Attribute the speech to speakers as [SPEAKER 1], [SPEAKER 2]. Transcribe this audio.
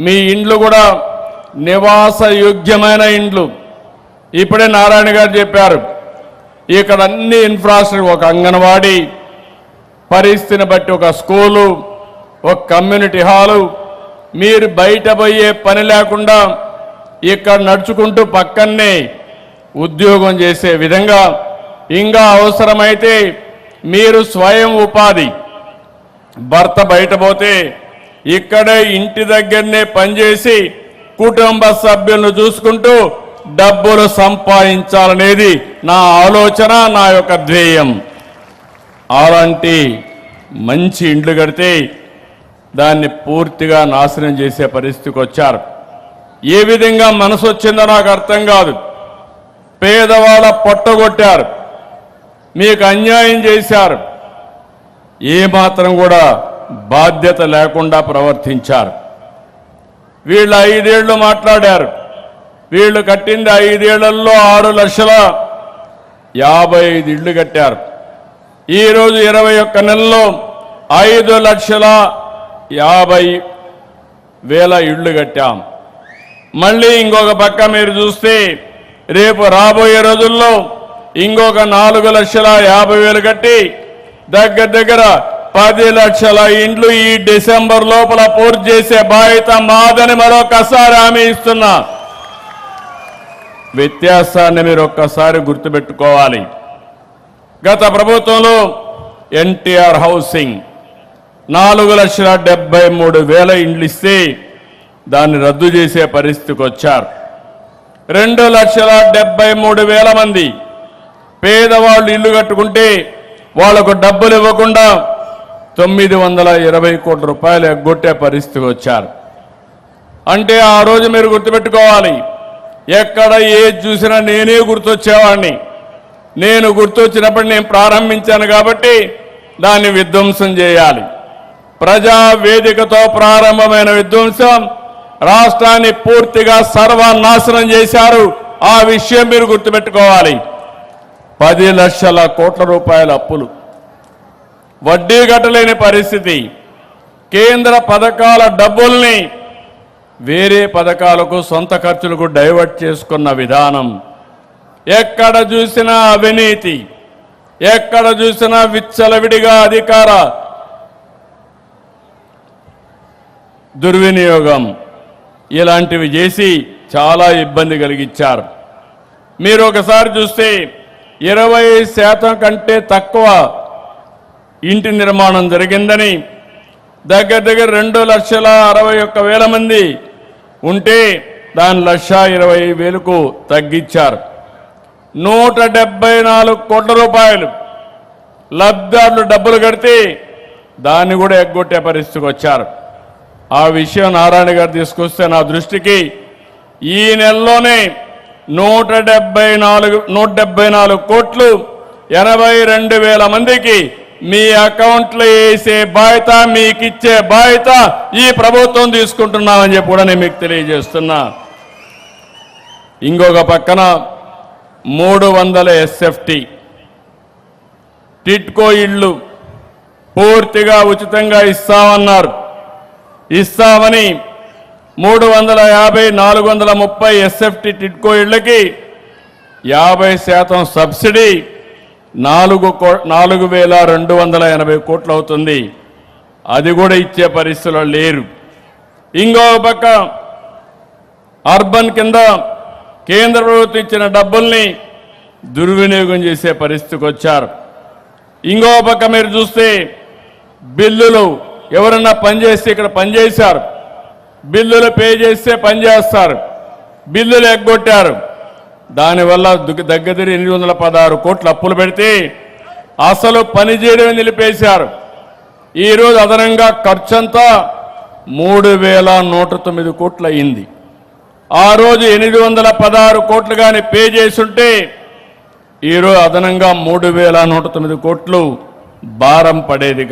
[SPEAKER 1] మీ ఇండ్లు కూడా నివాసయోగ్యమైన ఇండ్లు. ఇప్పుడే నారాయణ గారు చెప్పారు, ఇక్కడ అన్ని ఇన్ఫ్రాస్ట్రక్చర్, ఒక అంగన్వాడీ, పరిస్థితిని బట్టి ఒక స్కూలు, ఒక కమ్యూనిటీ హాలు, మీరు బయట పోయే పని లేకుండా ఇక్కడ నడుచుకుంటూ పక్కనే ఉద్యోగం చేసే విధంగా, ఇంకా అవసరమైతే మీరు స్వయం ఉపాధి, భర్త బయట పోతే ఇక్కడే ఇంటి దగ్గరనే పనిచేసి కుటుంబ సభ్యులను చూసుకుంటూ డబ్బులు సంపాదించాలనేది నా ఆలోచన, నా యొక్క ధ్యేయం. అలాంటి మంచి ఇండ్లు కడితే దాన్ని పూర్తిగా నాశనం చేసే పరిస్థితికి వచ్చారు. ఏ విధంగా మనసు వచ్చిందో నాకు అర్థం కాదు. పేదవాళ్ళ పొట్టగొట్టారు, మీకు అన్యాయం చేశారు, ఏమాత్రం కూడా బాధ్యత లేకుండా ప్రవర్తించారు. వీళ్ళు 5 ఏళ్ళు మాట్లాడారు. వీళ్ళు కట్టింది 5 ఏళ్లలో 6,55,000 ఇళ్ళు కట్టారు. ఈరోజు 21 నెలల్లో 5,50,000 ఇళ్ళు కట్టాం. మళ్ళీ ఇంకొక పక్క మీరు చూస్తే రేపు రాబోయే రోజుల్లో ఇంకొక 4,50,000 కట్టి దగ్గర 10 లక్షల ఇండ్లు ఈ డిసెంబర్ లోపల పూర్తి చేసే బాధ్యత మాదని మరొకసారి హామీ ఇస్తున్నా. వ్యత్యాసాన్ని మీరు ఒక్కసారి గుర్తుపెట్టుకోవాలి. గత ప్రభుత్వంలో ఎన్టీఆర్ హౌసింగ్ 4,73,000 ఇండ్లు ఇస్తే దాన్ని రద్దు చేసే పరిస్థితికి వచ్చారు. 2,73,000 మంది పేదవాళ్ళు ఇల్లు కట్టుకుంటే వాళ్లకు డబ్బులు ఇవ్వకుండా 920 కోట్ల రూపాయలు ఎగ్గొట్టే పరిస్థితికి వచ్చారు. అంటే ఆ రోజు మీరు గుర్తుపెట్టుకోవాలి, ఎక్కడ ఏది చూసినా నేనే గుర్తొచ్చేవాడిని. నేను గుర్తొచ్చినప్పుడు నేను ప్రారంభించాను కాబట్టి దాన్ని విధ్వంసం చేయాలి. ప్రజా వేదికతో ప్రారంభమైన విధ్వంసం రాష్ట్రాన్ని పూర్తిగా సర్వనాశనం చేశారు. ఆ విషయం మీరు గుర్తుపెట్టుకోవాలి. 10 లక్షల కోట్ల రూపాయల అప్పులు, వడ్డీ కట్టలేని పరిస్థితి, కేంద్ర పథకాల డబ్బుల్ని వేరే పథకాలకు, సొంత ఖర్చులకు డైవర్ట్ చేసుకున్న విధానం, ఎక్కడ చూసినా అవినీతి, ఎక్కడ చూసినా విచ్చలవిడిగా అధికార దుర్వినియోగం, ఇలాంటివి చేసి చాలా ఇబ్బంది కలిగించారు. మీరు ఒకసారి చూస్తే 20% కంటే తక్కువ ఇంటి నిర్మాణం జరిగిందని, దగ్గర 2,61,000 మంది ఉంటే దాని 1,20,000కు తగ్గించారు. 174 కోట్ల రూపాయలు లబ్ధిదారులు డబ్బులు కడితే దాన్ని కూడా ఎగ్గొట్టే పరిస్థితికి వచ్చారు. ఆ విషయం నారాయణ గారు తీసుకొస్తే నా దృష్టికి ఈ నెలలోనే 174 కోట్లు 82,000 మందికి మీ అకౌంట్లో వేసే బాధ్యత, మీకు ఇచ్చే బాధ్యత ఈ ప్రభుత్వం తీసుకుంటున్నామని చెప్పి కూడా నేను మీకు తెలియజేస్తున్నా. ఇంకొక పక్కన 300 SFT టిట్కో ఇళ్ళు పూర్తిగా ఉచితంగా ఇస్తామన్నారు. ఇస్తామని 350, 430 SFT టిట్కో ఇళ్ళకి 50% సబ్సిడీ 4,280 కోట్లు అవుతుంది. అది కూడా ఇచ్చే పరిస్థితుల్లో లేరు. ఇంకొక పక్క అర్బన్ కింద కేంద్ర ప్రభుత్వం ఇచ్చిన డబ్బుల్ని దుర్వినియోగం చేసే పరిస్థితికి వచ్చారు. ఇంకొక పక్క మీరు చూస్తే బిల్లులు, ఎవరన్నా పనిచేస్తే ఇక్కడ పనిచేశారు, బిల్లులు పే చేస్తే పనిచేస్తారు, బిల్లులు ఎగ్గొట్టారు. దానివల్ల దగ్గర 816 కోట్లు అప్పులు పెడితే అసలు పని చేయడమే నిలిపేశారు. ఈరోజు అదనంగా ఖర్చంతా 3,109 కోట్లు అయింది. ఆ రోజు 816 కోట్లు కానీ పే చేసుంటే ఈరోజు అదనంగా 3,109 కోట్లు భారం పడేది.